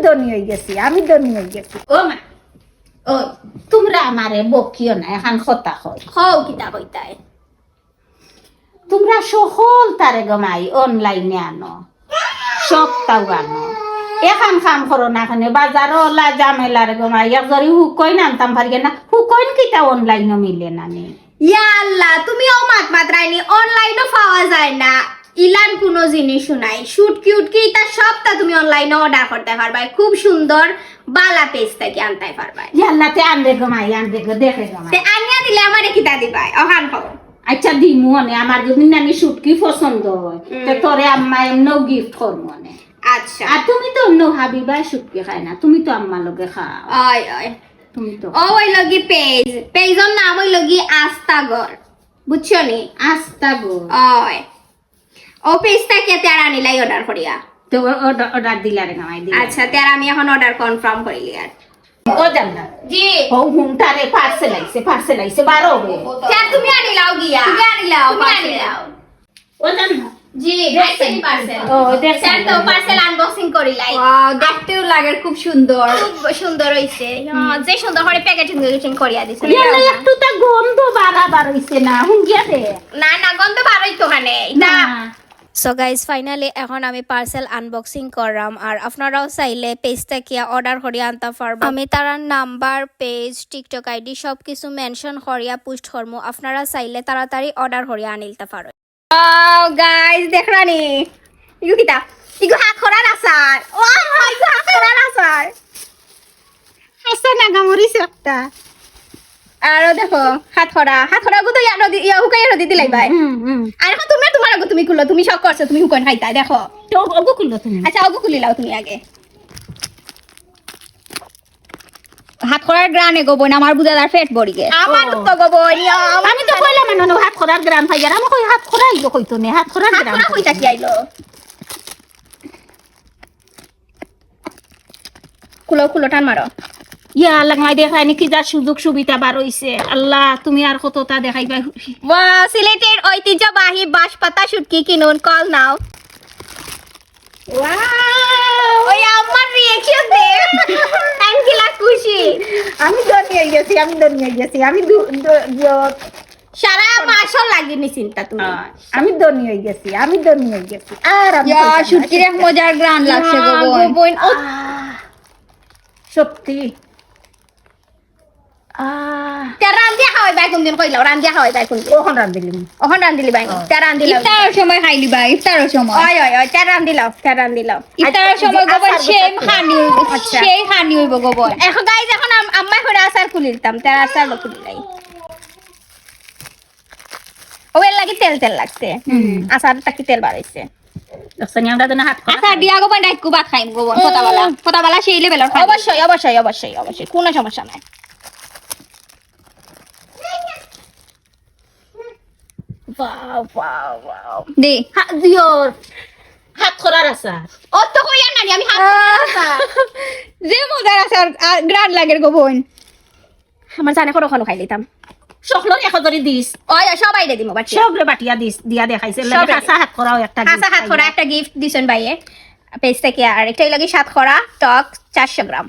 ধনী হয়ে গেছি, আমি ধনী হয়ে গেছি। ও মা, ও তোমরা আমারে বকিও না, এখন কথা হয়। হও কিতা কইতাই। তোমরা সকল তারে গমাই অনলাইনে আনো, সবটাও আনো। এখন কাম করো না, খানে বাজারও লা জামেলার গমাই একজরি হুকইন আনতাম পারি না, হুকইন কিতা অনলাইনে মিলে না নি। ইয়া আল্লাহ, তুমিও মাত্রাইনি অনলাইনও পাওয়া যায় না, ইলান কোনো জিনিসও নাই। শুট কিউট কি তা সবটা তুমি অনলাইনে অর্ডার করতে পারবা, খুব সুন্দর বালা পেজ থেকে আনতে পারবা। ইয়াল্লাতে আনবে গমাই, আনবে গো, দেখে গমাই। তে আনিয়া দিলে আমারে কিতা দিবাই অহান পাবো। আচ্ছা দিমু অনে, আমার যদি নানি শুটকি পছন্দ হয় তো তোরে আম্মা এমনও গিফট করবো অনে। আচ্ছা, আর তুমি তো অন্য হাবিবা শুটকি খাই না, তুমি তো আম্মা লগে খাও। ওই ওই তুমি তো ও ওই লগি পেজের নাম ওই লগি আস্তাগর, বুঝছো নি? আস্তা গো। ওই ও পেজটা কে তেরা নিলাই অর্ডার করিয়া। তো অর্ডার দিলারে গমাই দিলা। আচ্ছা, তেরা আমি এখন অর্ডার কনফার্ম করিলি আর। ও জানা জি, ও হুমটারে পার্সেল আইছে 12 হবে। তেরা তুমি আনিলাও গিয়া, তুমি আনিলাও, তুমি আনিলাও। ও জানা জি, দেখছেন পার্সেল। ও দেখছেন স্যার তো পার্সেল আনবক্সিং করিলাই। ওয়াও, দেখতেও লাগে খুব সুন্দর। খুব সুন্দর হইছে, যে সুন্দর করে প্যাকেজিং করিয়া দিছে। ইয়ালে একটু তা গন্ধ বাড়াবার হইছে না হুঙ্গিয়া দে না না, গন্ধ বারোই তো ওখানে। না। সো গাইজ ফাইনালি এখন আমি পার্সেল আনবক্সিং করলাম আর আপনারাও চাইলে পেজটা কি অর্ডার করিয়া আনতে পারবো। আমি তার নাম্বার, পেজ, টিকটক আইডি সব কিছু মেনশন করিয়া পোস্ট করবো, আপনারা চাইলে তাড়াতাড়ি অর্ডার করিয়া আনিলতে পারো। ওয়াও গাইস, দেখরানি ইগু কিতা, ইগু হাত খরার আসার। ও ভাই, হাত খরার আসার। হাসা না গামরিছে একটা। আরো দেখো হাত খরা গো তো ইয়া হুকাই রদি দিলাই ভাই। আর এখন তুমি তোমার আগো তুমি খুলো, তুমি সব করছো, তুমি হুকান খাইতা দেখো। তো ওগো কুলো তুমি। আচ্ছা, ওগো খুলি লাও তুমি আগে। হাত করার গ্রানে গোবন আমার বুঝাদার পেট বড়ি গে। আমার তো গো বইয়া, আমি তো কইলাম না হাত খরার গ্রাম পাইয়ার, আমি কই হাত খরা আইলো কইতো নে, হাত খরার হাত গ্রাম খরা কইতা কি আইলো? খুলো টান মারো। ইয়া লাগাই দেখাইনি কি যা সুযোগ সুবিধা বার হইছে। আল্লাহ তুমি আর কতটা দেখাইবা। ওয়াও, সিলেটের ঐতিহ্যবাহী বাঁশপাতা শুটকি কিনুন, কল নাও। ওয়াও, ওই আমার রিঅ্যাকশন দে। আঙ্কিলা খুশি। আমি ধনী হয়ে গেছি, আমি সারা মাসও লাগেনি চিন্তা তুমি। আমি ধনী হয়ে গেছি, আর আমি ইয়া, কইতাম না। শুটকির এক মজার গ্রান লাগছে গোবন। বোন, ও সত্যি তে রান্দিয়া খাওয়াই বাই কোনদিন কইলাও, রান্দিয়া খাওয়াই বাই কোনদিন। ওখান রান্ধিলি ওহন রান্দিলি বাই, তে রান্দিলাও। ইফতারের সময় খাইলি বা ইফতারের সময়। ওই তে রান্দিলাও। ইফতারের সময় গোবন সেই হানি হইব, আচ্ছা। সেই হানি হইব গোবন। এখন গাইজ, এখন আম্মা করে আচার খুলিতাম, তে আচার খুলি নাই। ও এর লাগি তেল লাগছে, আচারটা কি তেল বাড়াইছে। আমরা যেন হাত খরা আচ্ছা, দিয়া গোবন ডাইকু ভাত খাইম গোবন। ফটাবালা সেই লেভেলের খাই। অবশ্যই কোনো সমস্যা নাই। ওয়াও দে হাত দিও, হাত খরার আচার। ও তো কইয়া নানি, আমি হাত যে মজার আচার গ্রান লাগে গোবন। আমার জানে কখনো খাই লিতাম। সকলের এখন যদি দিস, ওই সবাই দে দিমু বাচ্চা। সবরে বাটিয়া দিস দিয়া দেখাইছে। সবরে। কাঁচা হাত খরাও একটা কাঁচা হাত খরা একটা গিফট দিছেন ভাইয়ে পেজ থেকে, আর একটা লাগে 7 খরা টক 400 গ্রাম।